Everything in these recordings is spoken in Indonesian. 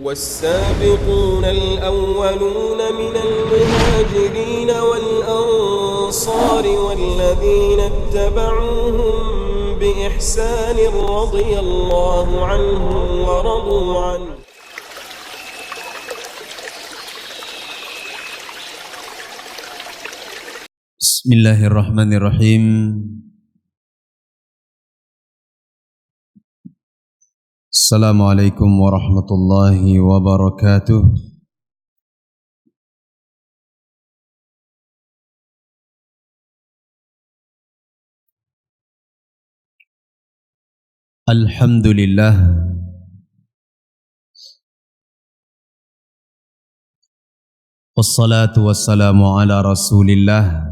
والسابقون الأولون من المهاجرين والأنصار والذين اتبعوهم بإحسان رضي الله عنهم ورضوا عنه. بسم الله الرحمن الرحيم. Assalamualaikum warahmatullahi wabarakatuh. Alhamdulillah, wassalatu wassalamu ala rasulillah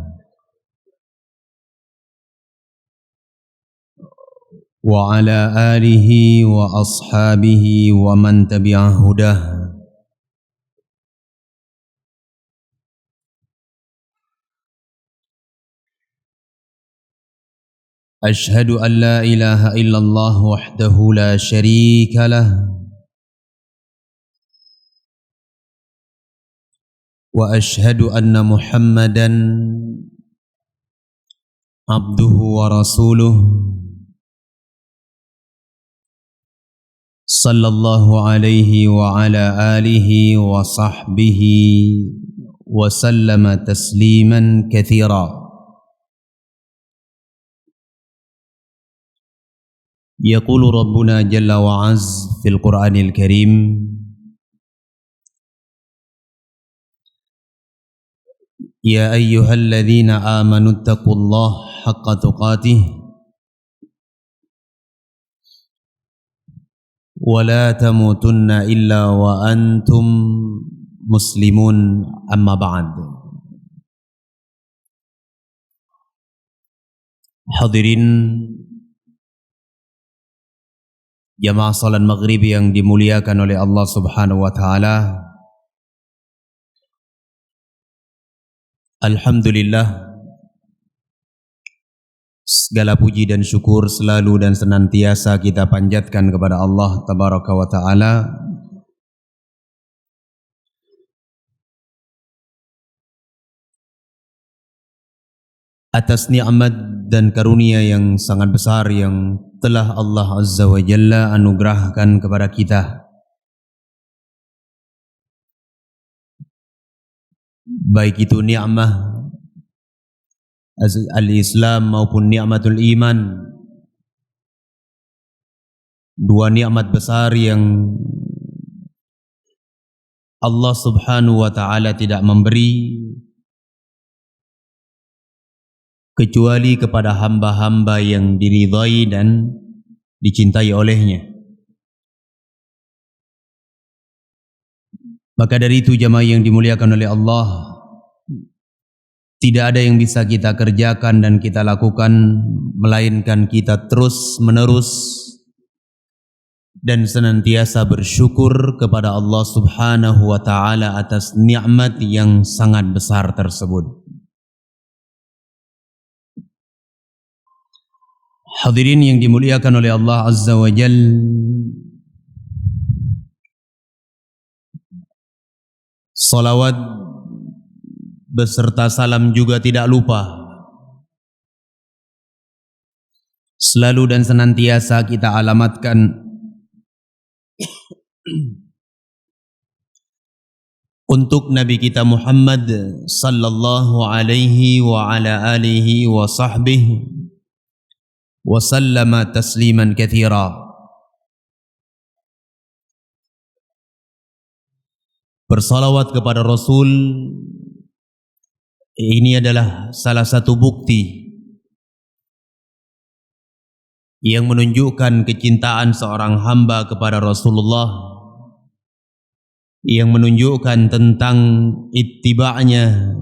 wa ala alihi wa ashabihi wa man tabi'ah hudah. Ashhadu an la ilaha illallah wahdahu la sharika lah wa ashhadu anna Muhammadan abduhu wa rasuluh sallallahu alaihi wa ala alihi wa sahbihi wa sallama tasliman katsira. Yaqulu Rabbuna jalla wa azza fil Qur'anil Karim, ya ayyuhalladzina amanu taqullaha haqqa tuqatih wa la tamutunna illa wa antum muslimun, amma ba'd. Hadirin jamaah salat maghrib yang dimuliakan oleh Allah Subhanahu wa taala. Alhamdulillah, segala puji dan syukur selalu dan senantiasa kita panjatkan kepada Allah Tabaraka wa Ta'ala atas nikmat dan karunia yang sangat besar yang telah Allah Azza wa Jalla anugerahkan kepada kita, baik itu nikmat al-Islam maupun nikmatul iman, dua nikmat besar yang Allah Subhanahu wa taala tidak memberi kecuali kepada hamba-hamba yang diridhai dan dicintai olehnya. Maka dari itu jamaah yang dimuliakan oleh Allah, tidak ada yang bisa kita kerjakan dan kita lakukan melainkan kita terus menerus dan senantiasa bersyukur kepada Allah Subhanahu wa taala atas nikmat yang sangat besar tersebut. Hadirin yang dimuliakan oleh Allah Azza wa Jalla, salawat beserta salam juga tidak lupa selalu dan senantiasa kita alamatkan untuk Nabi kita Muhammad sallallahu alaihi wa ala alihi wa sahbihi wa sallama tasliman katsira. Bersalawat kepada Rasul ini adalah salah satu bukti yang menunjukkan kecintaan seorang hamba kepada Rasulullah, yang menunjukkan tentang ittiba'nya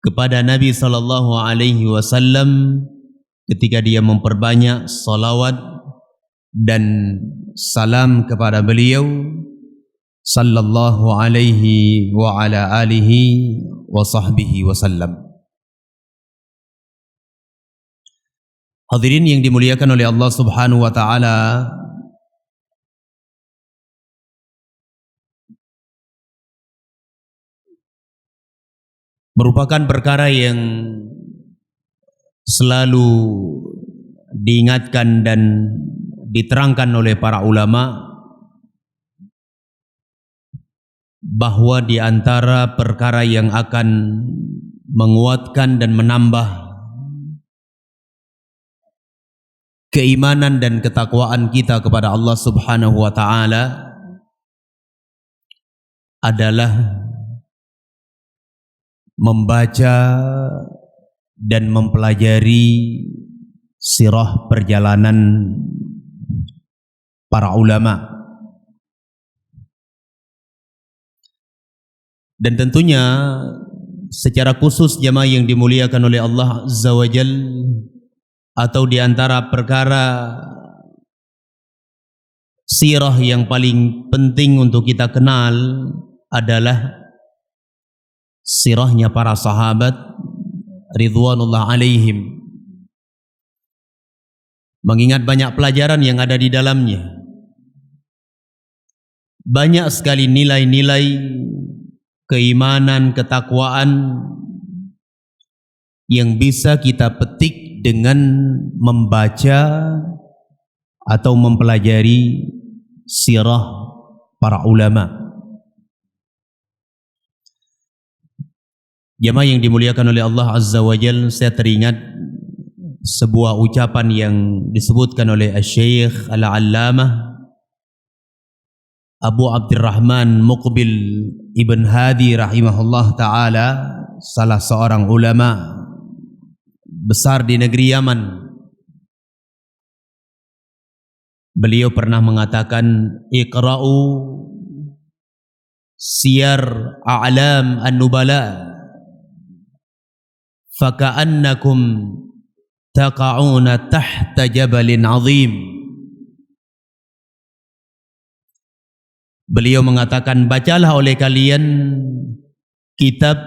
kepada Nabi sallallahu alaihi wasallam ketika dia memperbanyak salawat dan salam kepada beliau sallallahu alaihi wa ala alihi wa sahbihi wasallam. Hadirin yang dimuliakan oleh Allah Subhanahu wa taala, merupakan perkara yang selalu diingatkan dan diterangkan oleh para ulama, bahwa di antara perkara yang akan menguatkan dan menambah keimanan dan ketakwaan kita kepada Allah Subhanahu wa taala adalah membaca dan mempelajari sirah perjalanan para ulama. Dan tentunya secara khusus jamaah yang dimuliakan oleh Allah Azza wa Jal, atau di antara perkara sirah yang paling penting untuk kita kenal adalah sirahnya para sahabat ridwanullah alaihim. Mengingat banyak pelajaran yang ada di dalamnya, banyak sekali nilai-nilai keimanan, ketakwaan yang bisa kita petik dengan membaca atau mempelajari sirah para ulama. Jamaah yang dimuliakan oleh Allah Azza wa Jal, saya teringat sebuah ucapan yang disebutkan oleh Syekh Al-Allamah Abu Abdurrahman Muqbil Ibn Hadi rahimahullah ta'ala, salah seorang ulama besar di negeri Yaman. Beliau pernah mengatakan, iqra'u siyar a'lam an-nubala faka'annakum taqa'una tahta jabalin azim. Beliau mengatakan, bacalah oleh kalian kitab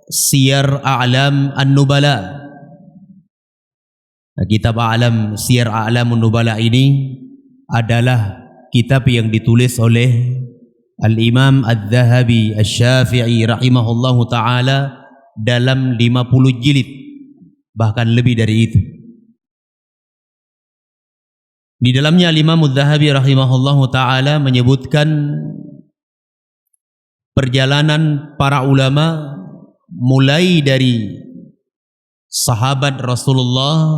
Siyar A'lam An-Nubala. Nah, kitab Siyar A'lam An-Nubala ini adalah kitab yang ditulis oleh Al-Imam Al-Dhahabi Al-Syafi'i rahimahullahu ta'ala dalam 50 jilid, bahkan lebih dari itu. Di dalamnya Al-Imam Al-Dhahabi rahimahullahu ta'ala menyebutkan perjalanan para ulama mulai dari sahabat Rasulullah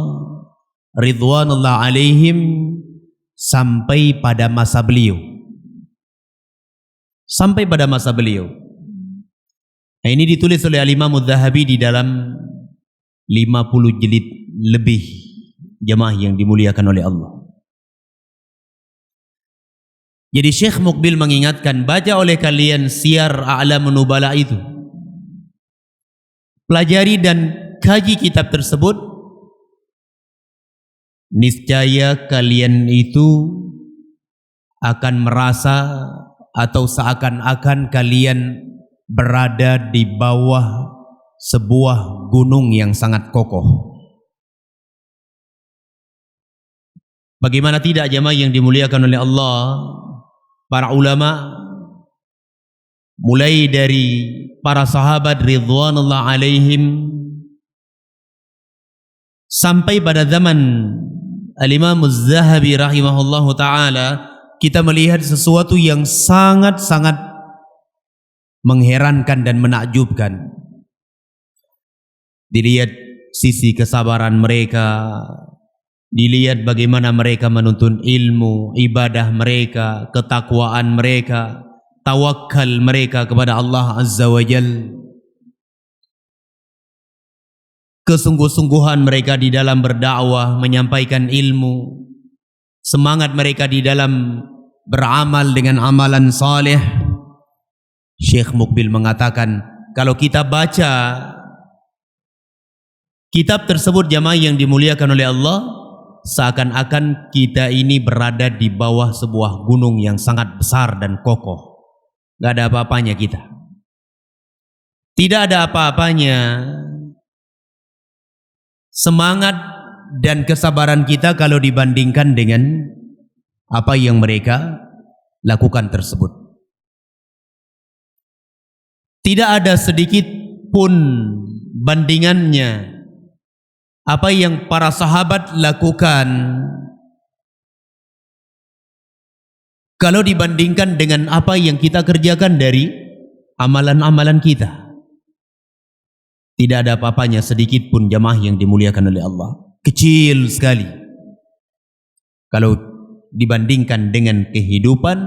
ridwanullah alaihim sampai pada masa beliau. Sampai pada masa beliau. Nah, ini ditulis oleh Al-Imam Al-Dhahabi di dalam 50 jilid lebih, jemaah yang dimuliakan oleh Allah. Jadi Syekh Muqbil mengingatkan, baca oleh kalian Siyar A'lam Nubala itu. Pelajari dan kaji kitab tersebut. Niscaya kalian itu akan merasa atau seakan-akan kalian berada di bawah sebuah gunung yang sangat kokoh. Bagaimana tidak jemaah yang dimuliakan oleh Allah? Para ulama mulai dari para sahabat ridwanullah alaihim sampai pada zaman Al-Imam Az-Zahabi rahimahullahu ta'ala, kita melihat sesuatu yang sangat-sangat mengherankan dan menakjubkan. Dilihat sisi kesabaran mereka, dilihat bagaimana mereka menuntut ilmu, ibadah mereka, ketakwaan mereka, tawakal mereka kepada Allah Azza wa Jal, kesungguh-sungguhan mereka di dalam berdakwah, menyampaikan ilmu, semangat mereka di dalam beramal dengan amalan saleh. Syekh Muqbil mengatakan, kalau kita baca kitab tersebut jamaah yang dimuliakan oleh Allah, seakan-akan kita ini berada di bawah sebuah gunung yang sangat besar dan kokoh. Gak ada apa-apanya kita. Tidak ada apa-apanya semangat dan kesabaran kita kalau dibandingkan dengan apa yang mereka lakukan tersebut. Tidak ada sedikit pun bandingannya apa yang para sahabat lakukan kalau dibandingkan dengan apa yang kita kerjakan dari amalan-amalan kita. Tidak ada apa-apanya sedikit pun jamaah yang dimuliakan oleh Allah. Kecil sekali kalau dibandingkan dengan kehidupan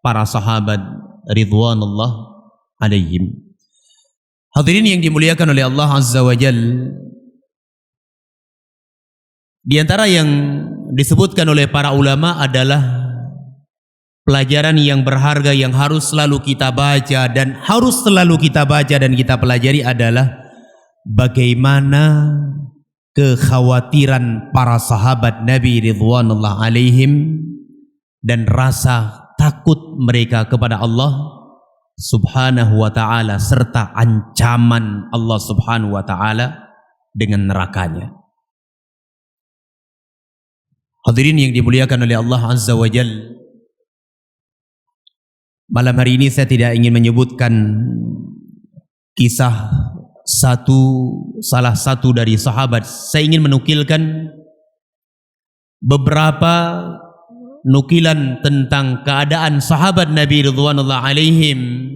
para sahabat ridwanullah alaihim. Hadirin yang dimuliakan oleh Allah Azza wa Jal, di antara yang disebutkan oleh para ulama adalah pelajaran yang berharga yang harus selalu kita baca dan kita pelajari adalah bagaimana kekhawatiran para sahabat Nabi ridwanullah alaihim dan rasa takut mereka kepada Allah subhanahu wa ta'ala serta ancaman Allah subhanahu wa ta'ala dengan nerakanya. Hadirin yang dimuliakan oleh Allah Azza wa Jal, malam hari ini saya tidak ingin menyebutkan kisah salah satu dari sahabat. Saya ingin menukilkan beberapa nukilan tentang keadaan sahabat Nabi ridwanullah alaihim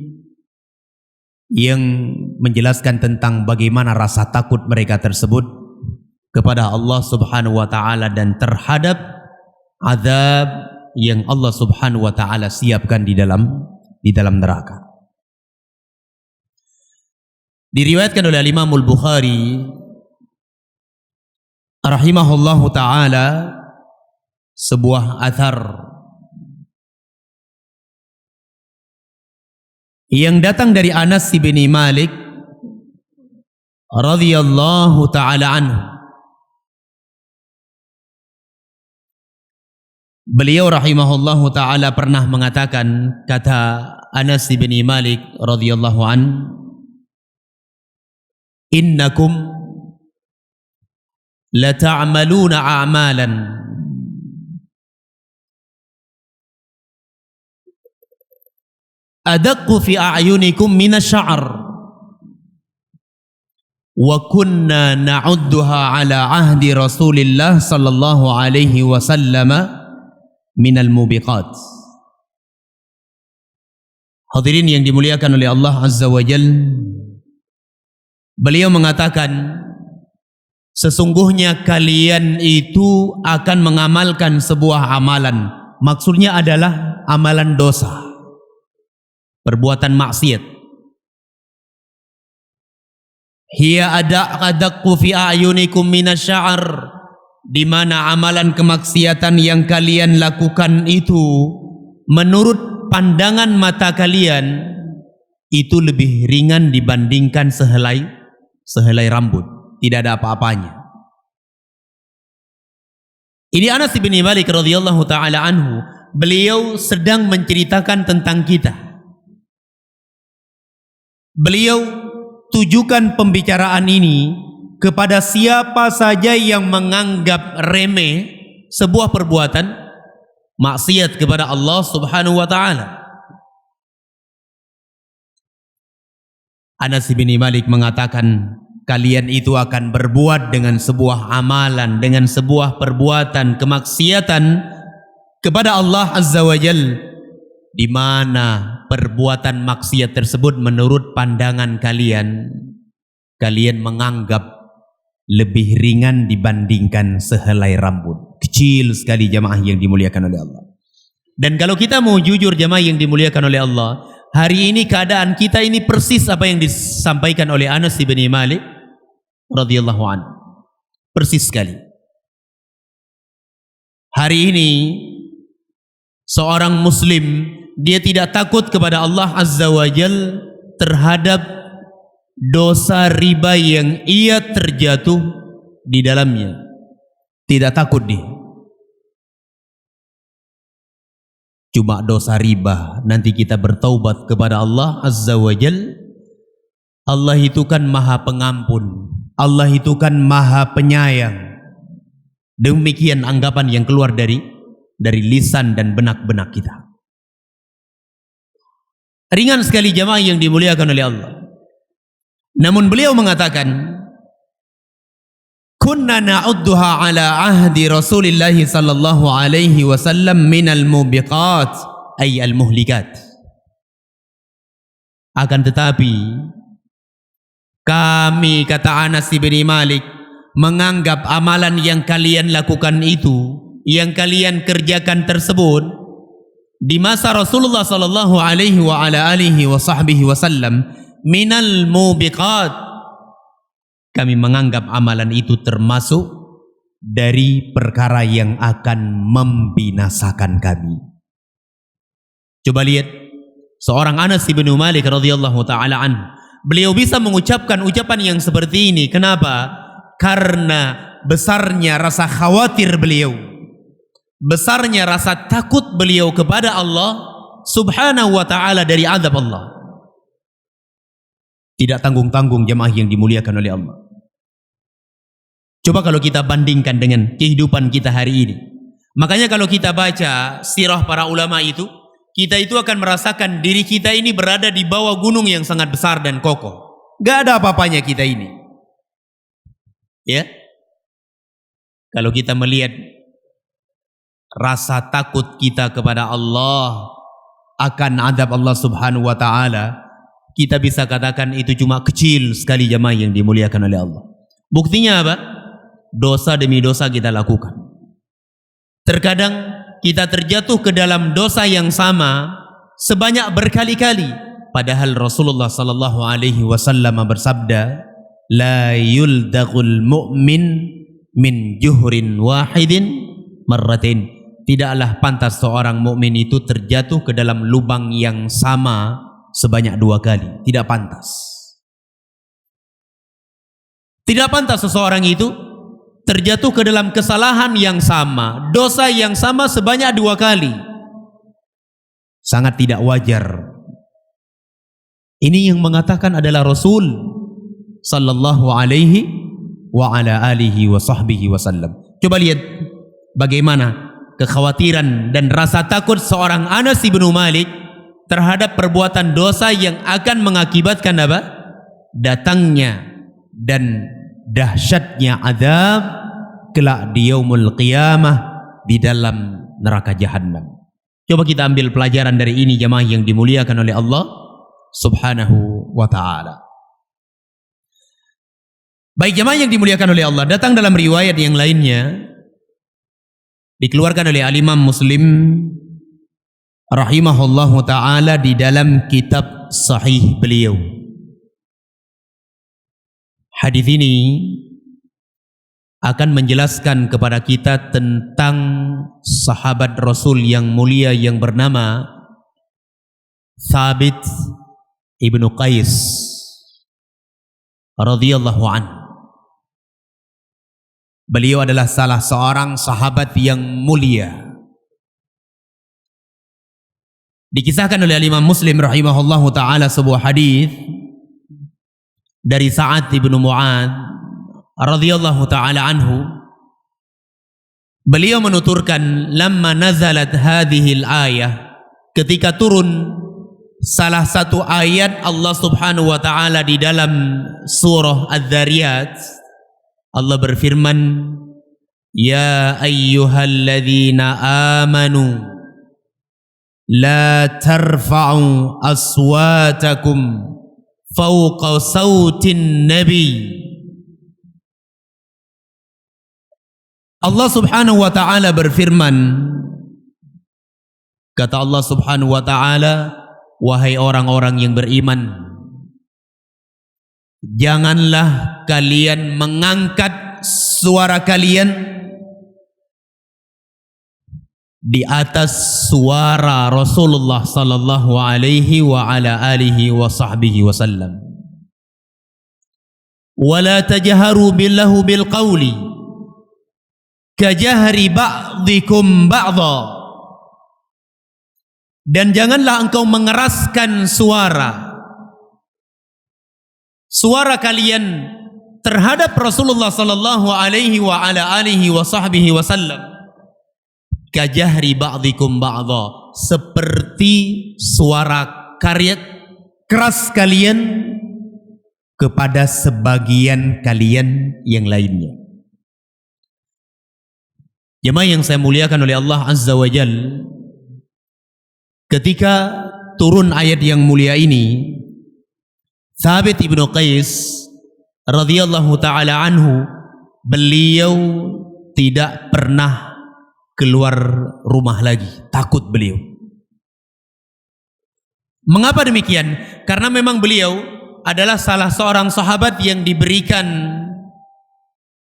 yang menjelaskan tentang bagaimana rasa takut mereka tersebut kepada Allah subhanahu wa ta'ala dan terhadap azab yang Allah subhanahu wa ta'ala siapkan di dalam neraka. Diriwayatkan oleh Imam Al-Bukhari rahimahullahu ta'ala sebuah athar yang datang dari Anas bin Malik radhiyallahu ta'ala anhu. Beliau rahimahullahu ta'ala pernah mengatakan, kata Anas bin Malik radhiyallahu anhu, innakum la ta'maluna a'malan adaqqu fi a'yunikum minasy-sya'r wa kunna na'udduha ala ahdi Rasulillah sallallahu alaihi wasallam minal mubiqat. Hadirin yang dimuliakan oleh Allah Azza wa Jalla, beliau mengatakan, sesungguhnya kalian itu akan mengamalkan sebuah amalan. Maksudnya adalah amalan dosa, perbuatan maksiat. Hiya adaqqu fi a'yunikum minasy-sya'r, di mana amalan kemaksiatan yang kalian lakukan itu menurut pandangan mata kalian itu lebih ringan dibandingkan sehelai rambut, tidak ada apa-apanya. Ini Anas bin Malik radhiyallahu taala anhu, beliau sedang menceritakan tentang kita. Beliau tujukan pembicaraan ini kepada siapa saja yang menganggap remeh sebuah perbuatan maksiat kepada Allah Subhanahu wa taala. Anas bin Malik mengatakan, kalian itu akan berbuat dengan sebuah amalan, dengan sebuah perbuatan kemaksiatan kepada Allah Azza wa Jalla, di mana perbuatan maksiat tersebut menurut pandangan kalian menganggap lebih ringan dibandingkan sehelai rambut. Kecil sekali jamaah yang dimuliakan oleh Allah. Dan kalau kita mau jujur jamaah yang dimuliakan oleh Allah, hari ini keadaan kita ini persis apa yang disampaikan oleh Anas bin Malik radhiyallahu anhu. Persis sekali. Hari ini seorang muslim, dia tidak takut kepada Allah Azza wa Jalla terhadap dosa riba yang ia terjatuh di dalamnya. Tidak takut dia. Cuma dosa riba, nanti kita bertaubat kepada Allah Azza wa Jalla. Allah itu kan maha pengampun, Allah itu kan maha penyayang. Demikian anggapan yang keluar dari lisan dan benak-benak kita. Ringan sekali jamaah yang dimuliakan oleh Allah. Namun beliau mengatakan, kunna na'udduha ala ahdi Rasulillah sallallahu alaihi wasallam minal mubiqat ay al-muhlikat. Akan tetapi kami, kata Anas bin Malik, menganggap amalan yang kalian lakukan itu, yang kalian kerjakan tersebut di masa Rasulullah sallallahu alaihi wa ala alihi wa sahbihi wasallam minal mubiqat, kami menganggap amalan itu termasuk dari perkara yang akan membinasakan kami. Coba lihat seorang Anas bin Malik radhiyallahu taala anhu, beliau bisa mengucapkan ucapan yang seperti ini. Kenapa? Karena besarnya rasa khawatir beliau, besarnya rasa takut beliau kepada Allah subhanahu wa ta'ala dari azab Allah. Tidak tanggung-tanggung jemaah yang dimuliakan oleh Allah. Coba kalau kita bandingkan dengan kehidupan kita hari ini. Makanya kalau kita baca sirah para ulama itu, kita itu akan merasakan diri kita ini berada di bawah gunung yang sangat besar dan kokoh. Gak ada apa-apanya kita ini. Ya. Kalau kita melihat rasa takut kita kepada Allah akan azab Allah subhanahu wa ta'ala, kita bisa katakan itu cuma kecil sekali jemaah yang dimuliakan oleh Allah. Buktinya apa? Dosa demi dosa kita lakukan. Terkadang kita terjatuh ke dalam dosa yang sama sebanyak berkali-kali. Padahal Rasulullah sallallahu alaihi wasallam bersabda, la yuldagul mu'min min juhrin wahidin marratin. Tidaklah pantas seorang mukmin itu terjatuh ke dalam lubang yang sama sebanyak 2 kali. Tidak pantas. Tidak pantas seseorang itu terjatuh ke dalam kesalahan yang sama, dosa yang sama sebanyak 2 kali. Sangat tidak wajar. Ini yang mengatakan adalah Rasul sallallahu alaihi wa ala alihi wa sahbihi wasallam. Coba lihat bagaimana kekhawatiran dan rasa takut seorang Anas bin Malik terhadap perbuatan dosa yang akan mengakibatkan apa? Datangnya dan dahsyatnya azab kelak di yaumul qiyamah di dalam neraka jahanam. Coba kita ambil pelajaran dari ini jemaah yang dimuliakan oleh Allah subhanahu wa ta'ala. Baik jemaah yang dimuliakan oleh Allah, datang dalam riwayat yang lainnya dikeluarkan oleh Al-Imam Muslim rahimahullahu ta'ala di dalam kitab sahih beliau. Hadis ini akan menjelaskan kepada kita tentang sahabat Rasul yang mulia yang bernama Thabit ibnu Qais radhiyallahu anhu. Beliau adalah salah seorang sahabat yang mulia. Dikisahkan oleh Imam Muslim rahimahullahu ta'ala sebuah hadis dari Sa'ad ibn Mu'ad radhiyallahu ta'ala anhu. Beliau menuturkan, lamma nazalat hadhil ayah, ketika turun salah satu ayat Allah subhanahu wa ta'ala di dalam surah Adz-Dzariyat, Allah berfirman, ya ayyuhalladzina amanu la tarfa'u aswatakum fawqa sautin nabi. Allah subhanahu wa ta'ala berfirman, kata Allah subhanahu wa ta'ala, wahai orang-orang yang beriman, janganlah kalian mengangkat suara kalian di atas suara Rasulullah sallallahu alaihi wa ala alihi wa sahbihi wasallam. Wala tajharu billahu bilqawli kajahri ba'dikum ba'dha. Dan janganlah engkau mengeraskan suara kalian terhadap Rasulullah sallallahu alaihi wa ala alihi wa sahbihi wasallam kajahri ba'dikum ba'dha, seperti suara keras kalian kepada sebagian kalian yang lainnya. Jemaah yang saya muliakan oleh Allah Azza wa Jal, ketika turun ayat yang mulia ini, Thabit ibnu Qais radhiyallahu ta'ala anhu, beliau tidak pernah keluar rumah lagi, takut beliau. Mengapa demikian? Karena memang beliau adalah salah seorang sahabat yang diberikan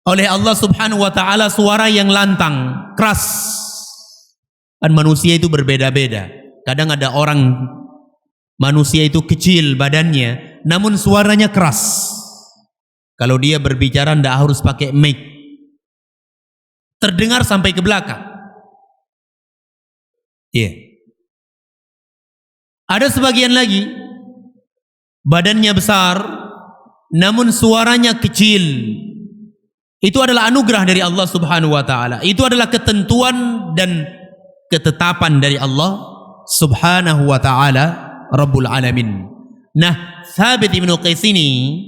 oleh Allah Subhanahu wa ta'ala suara yang lantang, keras. Dan manusia itu berbeda-beda. Kadang ada orang manusia itu kecil badannya, namun suaranya keras. Kalau dia berbicara tidak harus pakai mic, terdengar sampai ke belakang. Ada sebagian lagi badannya besar, namun suaranya kecil. Itu adalah anugerah dari Allah Subhanahu wa ta'ala. Itu adalah ketentuan dan ketetapan dari Allah Subhanahu wa ta'ala Rabbul Alamin. Nah, Thabit ibnu Qais ini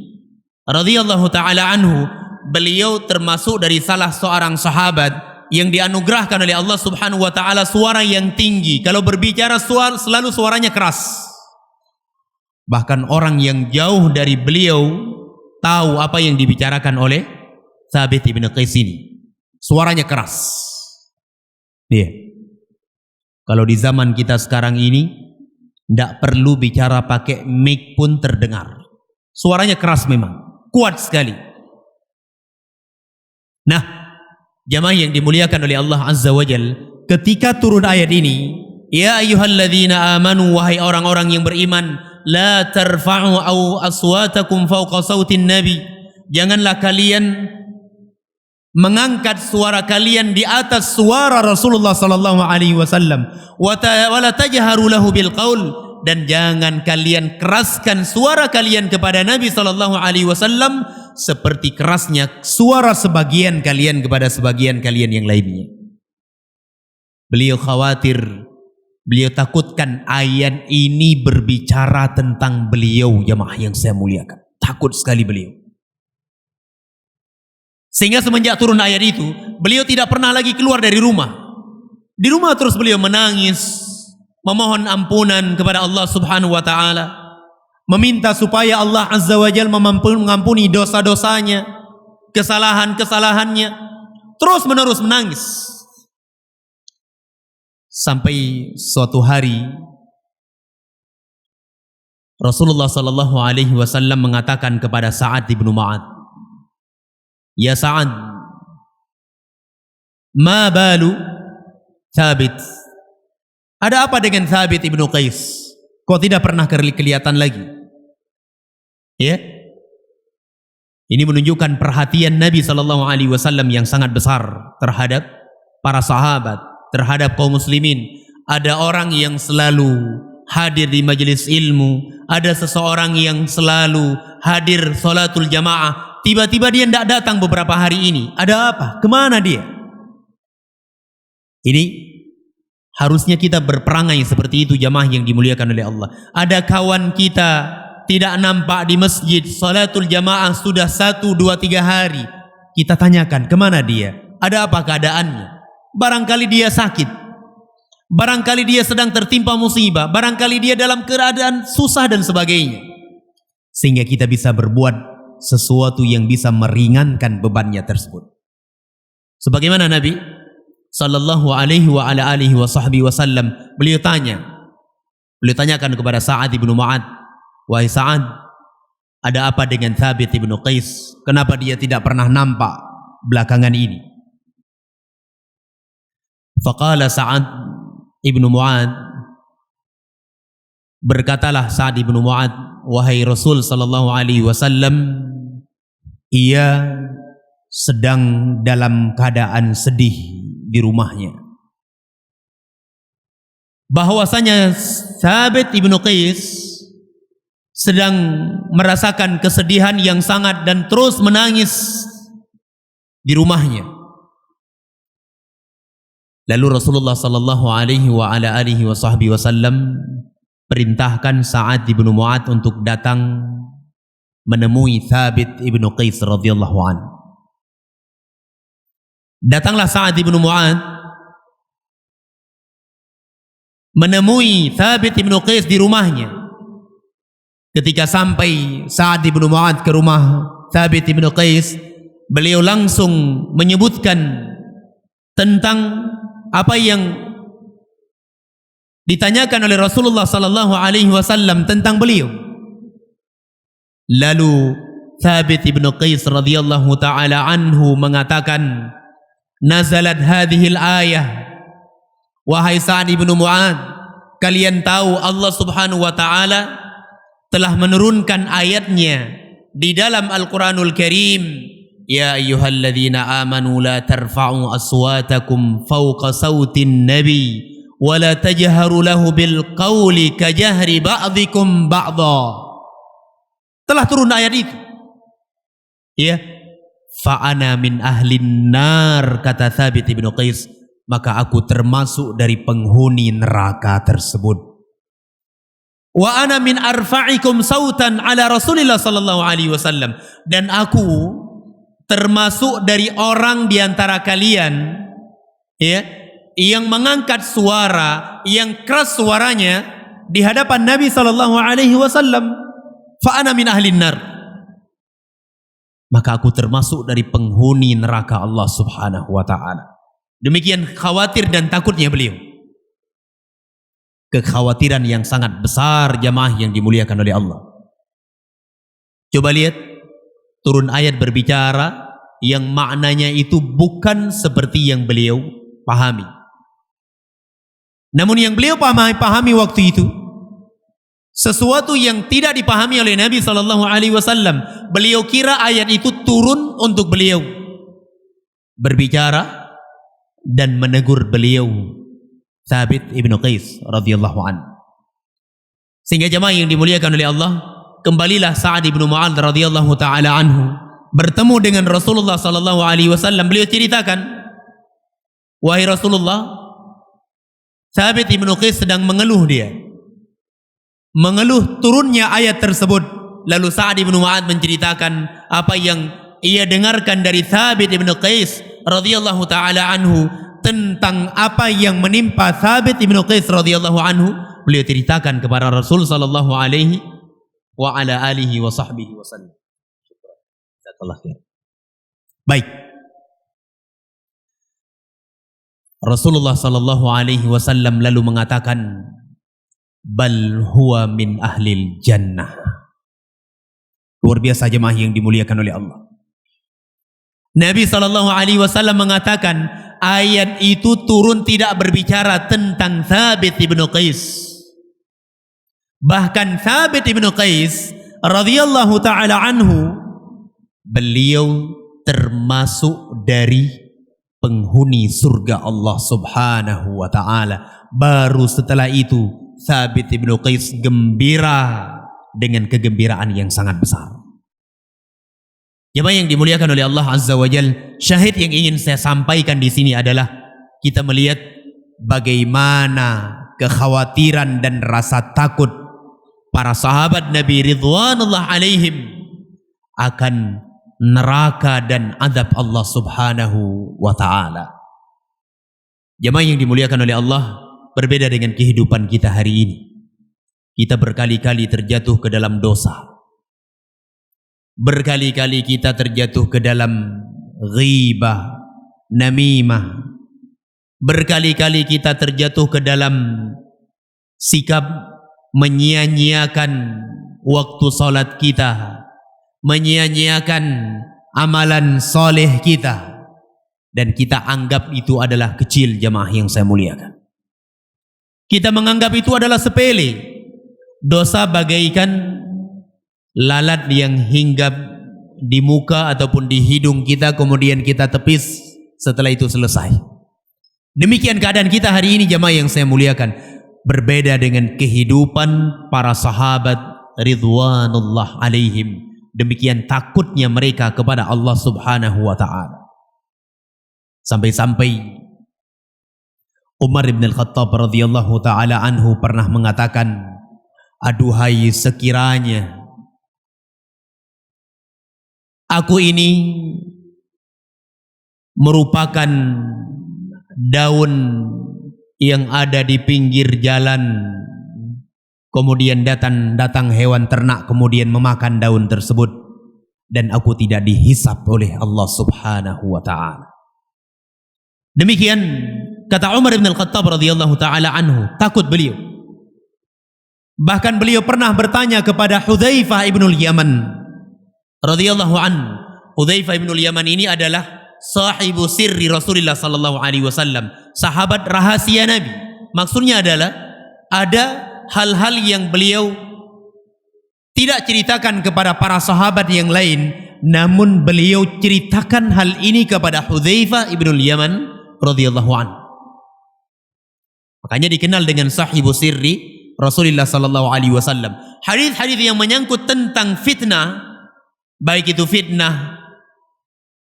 radhiyallahu ta'ala anhu, beliau termasuk dari salah seorang sahabat yang dianugerahkan oleh Allah Subhanahu wa ta'ala suara yang tinggi. Kalau berbicara selalu suaranya keras. Bahkan orang yang jauh dari beliau tahu apa yang dibicarakan oleh Thabit ibn Qais ini. Suaranya keras. Kalau di zaman kita sekarang ini tidak perlu bicara pakai mic pun terdengar. Suaranya keras memang, kuat sekali. Nah, jamaah yang dimuliakan oleh Allah Azza wa Jal, ketika turun ayat ini, ya ayyuhalladzina amanu, wahai orang-orang yang beriman, la tarfa'u aswatakum fawqa sautin nabi, janganlah kalian mengangkat suara kalian di atas suara Rasulullah sallallahu alaihi wasallam, wa la tajharu lahu bil qaul, dan jangan kalian keraskan suara kalian kepada Nabi sallallahu alaihi wasallam seperti kerasnya suara sebagian kalian kepada sebagian kalian yang lainnya. Beliau khawatir, beliau takutkan ayat ini berbicara tentang beliau, jemaah yang saya muliakan. Takut sekali beliau. Sehingga semenjak turun ayat itu, beliau tidak pernah lagi keluar dari rumah. Di rumah terus beliau menangis, memohon ampunan kepada Allah Subhanahu wa ta'ala, meminta supaya Allah Azza wa Jalla mengampuni dosa-dosanya, kesalahan-kesalahannya, terus menerus menangis. Sampai suatu hari Rasulullah sallallahu alaihi wasallam mengatakan kepada Sa'ad bin Mu'adz, ya Sa'ad, ma balu Thabit, ada apa dengan Thabit ibnu Qais? Kok tidak pernah kelihatan lagi? Ya, ini menunjukkan perhatian Nabi sallallahu alaihi wasallam yang sangat besar terhadap para sahabat, terhadap kaum muslimin. Ada orang yang selalu hadir di majelis ilmu, ada seseorang yang selalu hadir salatul jamaah. Tiba-tiba dia tidak datang beberapa hari ini. Ada apa? Kemana dia? Ini harusnya kita berperangai seperti itu, jamaah yang dimuliakan oleh Allah. Ada kawan kita tidak nampak di masjid, salatul jamaah sudah 1, 2, 3 hari. Kita tanyakan, kemana dia? Ada apa keadaannya? Barangkali dia sakit, barangkali dia sedang tertimpa musibah, barangkali dia dalam keadaan susah dan sebagainya. Sehingga kita bisa berbuat sesuatu yang bisa meringankan bebannya tersebut. Sebagaimana Nabi sallallahu alaihi wa ala alihi wa sahbihi wasallam, beliau tanyakan kepada Sa'ad bin Mu'adz, wahai Sa'ad, ada apa dengan Thabit bin Qais? Kenapa dia tidak pernah nampak belakangan ini? Faqala Sa'ad bin Mu'adz, berkatalah Sa'ad bin Mu'adz, wahai Rasul sallallahu alaihi wasallam, ia sedang dalam keadaan sedih di rumahnya. Bahwasanya Thabit ibnu Qais sedang merasakan kesedihan yang sangat dan terus menangis di rumahnya. Lalu Rasulullah sallallahu alaihi wa ala alihi wa sahbihi wasallam perintahkan Sa'ad bin Mu'adz untuk datang menemui Thabit ibnu Qais radhiyallahu anhu. Datanglah Sa'ad ibnu Mu'adz menemui Thabit ibnu Qais di rumahnya. Ketika sampai Sa'ad ibnu Mu'adz ke rumah Thabit ibnu Qais, beliau langsung menyebutkan tentang apa yang ditanyakan oleh Rasulullah sallallahu alaihi wasallam tentang beliau. Lalu Thabit ibnu Qais radhiyallahu taala anhu mengatakan, nazalat hadhil ayah, wahai Sa'ad ibnu Mu'adz, kalian tahu Allah subhanahu wa ta'ala telah menurunkan ayatnya di dalam Al-Quranul Karim, ya ayyuhalladzina amanu la tarfa'u aswatakum fawqa sautin nabi wa la tajharu lahu bil qawli kajahri ba'dikum ba'dha. Telah turun ayat itu, ya, fa'ana min ahlin nar, kata Thabit ibnu Qais, maka aku termasuk dari penghuni neraka tersebut. Wa ana min arfa'ikum sautan ala Rasulillah sallallahu alaihi wasallam, dan aku termasuk dari orang di antara kalian, ya, yang mengangkat suara, yang keras suaranya di hadapan Nabi sallallahu alaihi wasallam. Fa ana min ahlin nar, maka aku termasuk dari penghuni neraka Allah subhanahu wa ta'ala. Demikian khawatir dan takutnya beliau. Kekhawatiran yang sangat besar, jamaah yang dimuliakan oleh Allah. Coba lihat, turun ayat berbicara yang maknanya itu bukan seperti yang beliau pahami. Namun yang beliau pahami waktu itu sesuatu yang tidak dipahami oleh Nabi SAW. Beliau kira ayat itu turun untuk beliau berbicara dan menegur beliau Thabit ibnu Qais radhiyallahu anhu. Sehingga jemaah yang dimuliakan oleh Allah, kembalilah Sa'ad ibnu Mu'adz radhiyallahu taala anhu bertemu dengan Rasulullah SAW. Beliau ceritakan, wahai Rasulullah, Thabit ibnu Qais sedang mengeluh, dia mengeluh turunnya ayat tersebut. Lalu Sa'ad ibnu Mu'adz menceritakan apa yang ia dengarkan dari Thabit ibnu Qais radhiyallahu taala anhu tentang apa yang menimpa Thabit ibnu Qais radhiyallahu anhu. Beliau ceritakan kepada Rasul sallallahu alaihi wa ala alihi wa sahbihi wasallam. Baik. Rasulullah sallallahu alaihi wasallam lalu mengatakan, bal huwa min ahlil jannah. Luar biasa jemaah yang dimuliakan oleh Allah. Nabi SAW mengatakan ayat itu turun tidak berbicara tentang Thabit ibnu Qais. Bahkan Thabit ibnu Qais radhiyallahu ta'ala anhu, beliau termasuk dari penghuni surga Allah subhanahu wa ta'ala. Baru setelah itu Thabit ibnu Qais gembira dengan kegembiraan yang sangat besar. Jemaah yang dimuliakan oleh Allah Azza wa Jal, syahid yang ingin saya sampaikan di sini adalah kita melihat bagaimana kekhawatiran dan rasa takut para sahabat Nabi ridwanullah alaihim akan neraka dan azab Allah subhanahu wa ta'ala. Jemaah yang dimuliakan oleh Allah, berbeda dengan kehidupan kita hari ini. Kita berkali-kali terjatuh ke dalam dosa. Berkali-kali kita terjatuh ke dalam ghibah, namimah. Berkali-kali kita terjatuh ke dalam sikap menyia-nyiakan waktu salat kita, menyia-nyiakan amalan soleh kita, dan kita anggap itu adalah kecil, jemaah yang saya muliakan. Kita menganggap itu adalah sepele. Dosa bagaikan lalat yang hinggap di muka ataupun di hidung kita, kemudian kita tepis, setelah itu selesai. Demikian keadaan kita hari ini, jemaah yang saya muliakan. Berbeda dengan kehidupan para sahabat ridwanullah alaihim. Demikian takutnya mereka kepada Allah subhanahu wa ta'ala. Sampai-sampai Umar ibn al-Khattab radhiyallahu ta'ala anhu pernah mengatakan, aduhai sekiranya Aku ini merupakan daun yang ada di pinggir jalan, kemudian datang hewan ternak kemudian memakan daun tersebut, dan aku tidak dihisap oleh Allah Subhanahu wa taala. Demikian kata Umar bin Al-Khattab radhiyallahu taala anhu, takut beliau. Bahkan beliau pernah bertanya kepada Hudzaifah ibnul Yaman radhiyallahu anhu. Hudzaifah ibnul Yaman ini adalah sahibu sirri Rasulullah sallallahu alaihi wasallam, sahabat rahasia Nabi. Maksudnya adalah ada hal-hal yang beliau tidak ceritakan kepada para sahabat yang lain, namun beliau ceritakan hal ini kepada Hudzaifah ibnul Yaman radhiyallahu anhu. Makanya dikenal dengan sahibu sirri Rasulullah sallallahu alaihi wasallam. Hadis-hadis yang menyangkut tentang fitnah, baik itu fitnah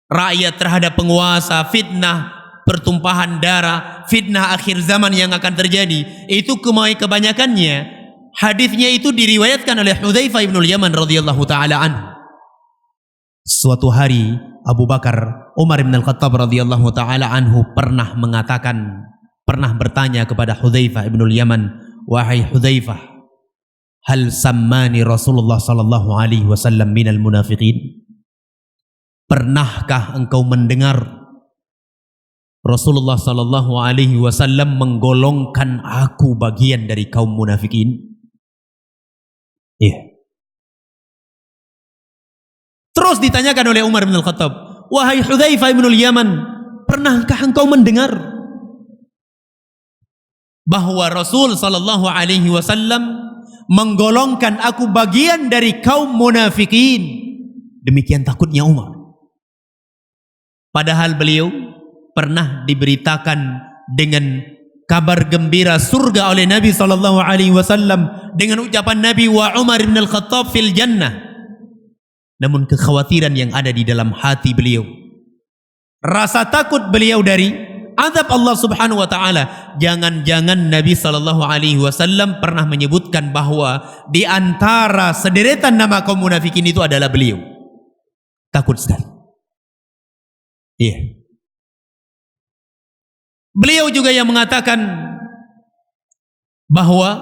rakyat terhadap penguasa, fitnah pertumpahan darah, fitnah akhir zaman yang akan terjadi, itu kebanyakannya hadisnya itu diriwayatkan oleh Hudzaifah ibnul Yaman radhiyallahu taala anhu. Suatu hari Abu Bakar Umar bin Al-Khattab radhiyallahu taala anhu pernah bertanya kepada Hudzaifah ibnul Yaman, wahai Hudzaifah, hal sammani Rasulullah sallallahu alaihi wasallam minal munafiqin? Pernahkah engkau mendengar Rasulullah sallallahu alaihi wasallam menggolongkan aku bagian dari kaum munafikin? Iya. Terus ditanyakan oleh Umar bin Al-Khattab, wahai Hudzaifah ibnul Yaman, pernahkah engkau mendengar bahwa Rasul sallallahu alaihi wasallam menggolongkan aku bagian dari kaum munafikin? Demikian takutnya Umar. Padahal beliau pernah diberitakan dengan kabar gembira surga oleh Nabi sallallahu alaihi wasallam dengan ucapan Nabi, wa Umar bin Al-Khattab fil jannah. Namun kekhawatiran yang ada di dalam hati beliau, rasa takut beliau dari azab Allah Subhanahu wa taala. Jangan-jangan Nabi sallallahu alaihi wasallam pernah menyebutkan bahwa di antara sederetan nama kaum munafikin itu adalah beliau. Takut sekali. Iya. Beliau juga yang mengatakan bahwa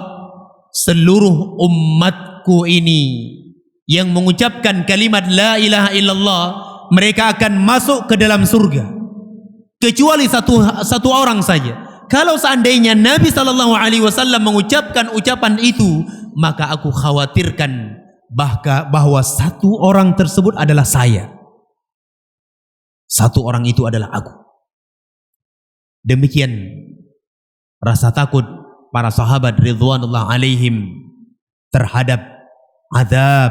seluruh umatku ini yang mengucapkan kalimat la ilaha illallah, mereka akan masuk ke dalam surga kecuali satu orang saja. Kalau seandainya Nabi sallallahu alaihi wasallam mengucapkan ucapan itu, maka aku khawatirkan bahwa satu orang tersebut adalah saya. Satu orang itu adalah aku. Demikian rasa takut para sahabat ridwanullah alaihim terhadap azab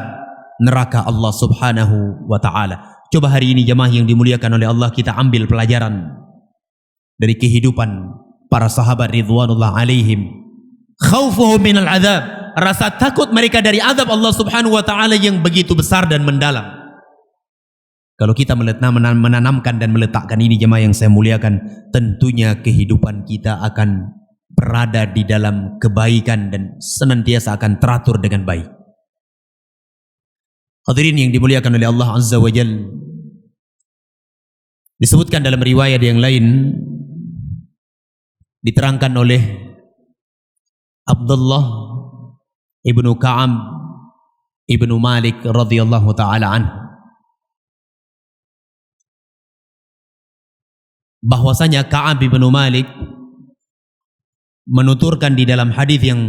neraka Allah Subhanahu wa taala. Coba hari ini jemaah yang dimuliakan oleh Allah, kita ambil pelajaran dari kehidupan para sahabat ridwanullah alaihim. Khaufuhum minal azab, rasa takut mereka dari azab Allah Subhanahu wa taala yang begitu besar dan mendalam. Kalau kita menanamkan dan meletakkan ini jemaah yang saya muliakan, tentunya kehidupan kita akan berada di dalam kebaikan dan senantiasa akan teratur dengan baik. Hadirin yang dimuliakan oleh Allah Azza wa Jalla, disebutkan dalam riwayat yang lain, diterangkan oleh Abdullah ibnu Ka'ab ibnu Malik radhiyallahu taala anhu, bahwasanya Ka'ab bin Malik menuturkan di dalam hadis yang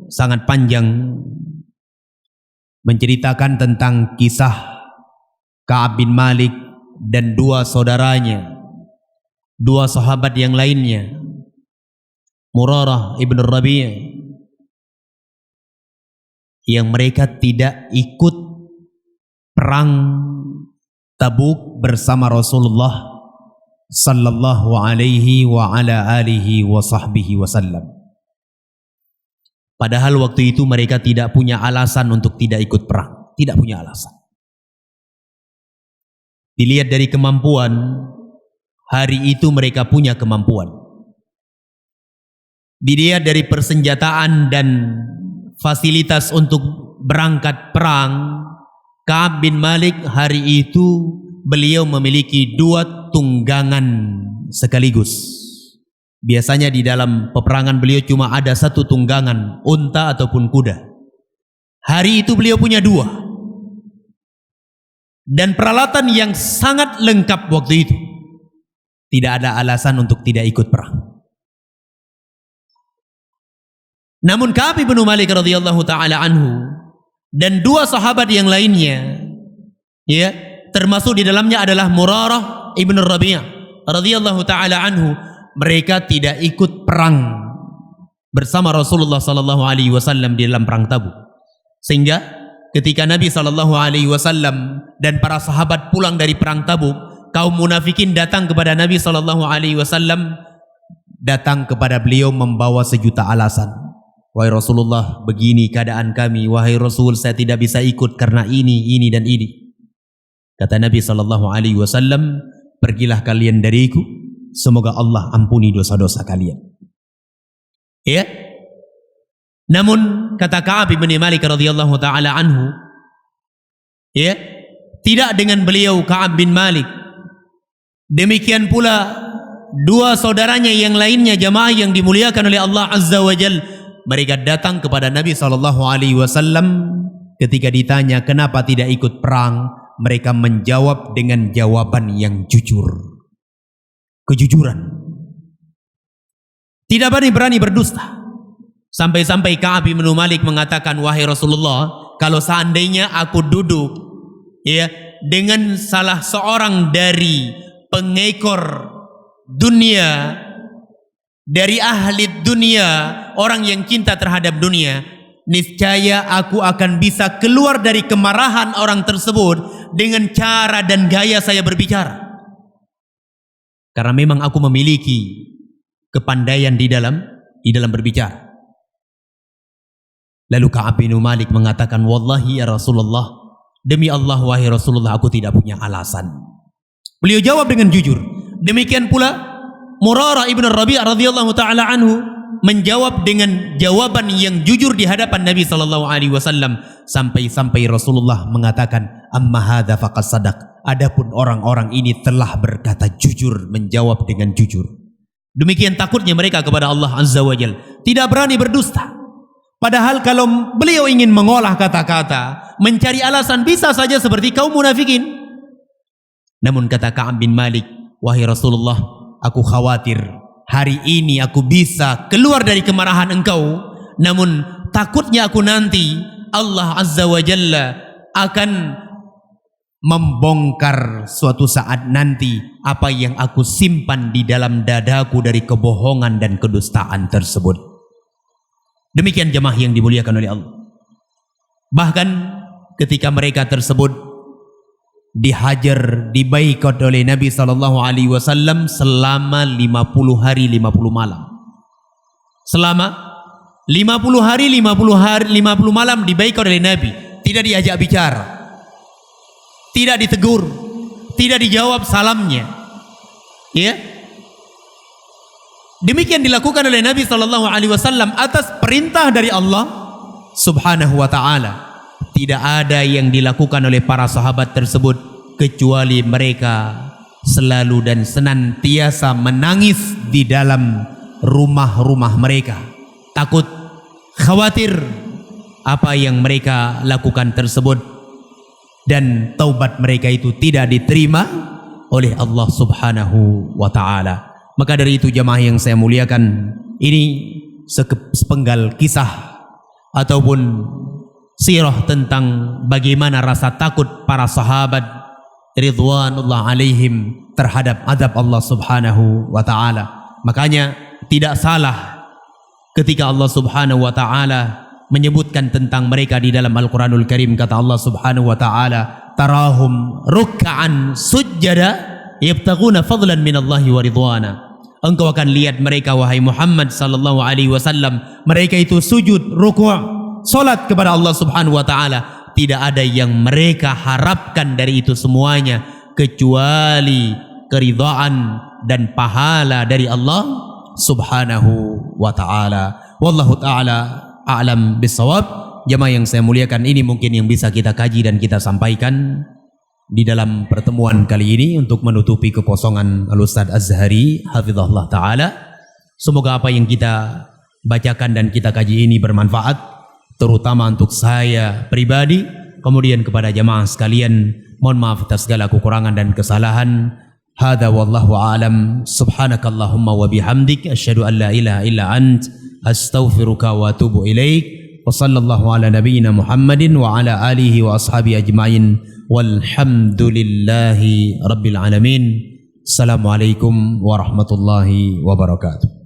sangat panjang menceritakan tentang kisah Ka'ab bin Malik dan dua saudaranya, dua sahabat yang lainnya, Murarah ibn Rabi', yang mereka tidak ikut perang Tabuk bersama Rasulullah sallallahu alaihi wa ala alihi wa sahbihi wasallam. Padahal waktu itu mereka tidak punya alasan untuk tidak ikut perang, tidak punya alasan. Dilihat dari kemampuan, hari itu mereka punya kemampuan. Dilihat dari persenjataan dan fasilitas untuk berangkat perang, Ka'ab bin Malik hari itu beliau memiliki 2 tunggangan sekaligus. Biasanya di dalam peperangan beliau cuma ada 1 tunggangan, unta ataupun kuda. Hari itu beliau punya 2. Dan peralatan yang sangat lengkap waktu itu. Tidak ada alasan untuk tidak ikut perang. Namun Ka'ab bin Malik radhiyallahu taala anhu dan 2 sahabat yang lainnya, ya, termasuk di dalamnya adalah Murarah ibn Rabi' radhiyallahu taala anhu, mereka tidak ikut perang bersama Rasulullah sallallahu alaihi wasallam di dalam perang Tabuk. Sehingga ketika Nabi sallallahu alaihi wasallam dan para sahabat pulang dari perang Tabuk, kaum munafikin datang kepada Nabi sallallahu alaihi wasallam, datang kepada beliau membawa sejuta alasan. Wahai Rasulullah, begini keadaan kami. Wahai Rasul, saya tidak bisa ikut karena ini dan ini. Kata Nabi sallallahu alaihi wasallam, pergilah kalian dariku, semoga Allah ampuni dosa-dosa kalian. Ya. Namun kata Ka'ab bin Malik radhiyallahu taala anhu, ya, tidak dengan beliau Ka'ab bin Malik. Demikian pula 2 saudaranya yang lainnya, jamaah yang dimuliakan oleh Allah Azza wa Jalla. Mereka datang kepada Nabi sallallahu alaihi wasallam ketika ditanya kenapa tidak ikut perang, mereka menjawab dengan jawaban yang jujur. Kejujuran. Tidak berani berdusta. Sampai-sampai Ka'ab bin Malik mengatakan, wahai Rasulullah, kalau seandainya aku duduk, ya, dengan salah seorang dari pengekor dunia, dari ahli dunia, orang yang cinta terhadap dunia, niscaya aku akan bisa keluar dari kemarahan orang tersebut dengan cara dan gaya saya berbicara. Karena memang aku memiliki kepandaian di dalam berbicara. Lalu Ka'ab bin Malik mengatakan, wallahi ya Rasulullah, demi Allah wahai Rasulullah, aku tidak punya alasan. Beliau jawab dengan jujur. Demikian pula Murarah ibn Rabi' radhiyallahu taala anhu menjawab dengan jawaban yang jujur di hadapan Nabi sallallahu alaihi wasallam, sampai Rasulullah mengatakan, amma hadza faqad sadaq. Adapun orang-orang ini telah berkata jujur, menjawab dengan jujur. Demikian takutnya mereka kepada Allah Azza wa Jalla, tidak berani berdusta. Padahal kalau beliau ingin mengolah kata-kata, mencari alasan, bisa saja seperti kaum munafikin. Namun kata Ka'ab bin Malik, wahai Rasulullah, aku khawatir hari ini aku bisa keluar dari kemarahan engkau, namun takutnya aku nanti Allah Azza wa Jalla akan membongkar suatu saat nanti apa yang aku simpan di dalam dadaku dari kebohongan dan kedustaan tersebut. Demikian jemaah yang dimuliakan oleh Allah. Bahkan ketika mereka tersebut dihajar, dibaikot oleh Nabi sallallahu alaihi wasallam selama 50 hari 50 malam. Selama 50 hari 50 malam dibaikot oleh Nabi, tidak diajak bicara, tidak ditegur, tidak dijawab salamnya. Ya. Demikian dilakukan oleh Nabi sallallahu alaihi wasallam atas perintah dari Allah Subhanahu wa taala. Tidak ada yang dilakukan oleh para sahabat tersebut kecuali mereka selalu dan senantiasa menangis di dalam rumah-rumah mereka. Takut, khawatir apa yang mereka lakukan tersebut, dan taubat mereka itu tidak diterima oleh Allah Subhanahu wa taala. Maka dari itu jamaah yang saya muliakan, ini sepenggal kisah ataupun sirah tentang bagaimana rasa takut para sahabat ridwanullah alaihim terhadap azab Allah Subhanahu wa taala. Makanya tidak salah ketika Allah Subhanahu wa taala menyebutkan tentang mereka di dalam Al-Qur'anul Karim. Kata Allah Subhanahu wa taala, tarahum ruk'an sujjada yabtaghuna fadlan minallahi wa ridwana. Engkau akan lihat mereka wahai Muhammad sallallahu alaihi wasallam, mereka itu sujud, ruku', salat kepada Allah Subhanahu wa taala. Tidak ada yang mereka harapkan dari itu semuanya kecuali keridhaan dan pahala dari Allah Subhanahu wa taala. Wallahu taala a'lam bissawab. Jemaah yang saya muliakan, ini mungkin yang bisa kita kaji dan kita sampaikan. di dalam pertemuan kali ini untuk menutupi kekosongan Al-Ustaz Azhari hafizahullah ta'ala. Semoga apa yang kita bacakan dan kita kaji ini bermanfaat, terutama untuk saya pribadi, kemudian kepada jamaah sekalian. Mohon maaf atas segala kekurangan dan kesalahan. Hadza wallahu a'lam. Subhanakallahumma wa bihamdik asyhadu an la ilaha illa ant astaghfiruka wa atubu ilaik. Wa sallallahu ala nabiyyina Muhammadin wa ala alihi wa ashabihi ajma'in. Walhamdulillahi rabbil alamin. Assalamualaikum warahmatullahi wabarakatuh.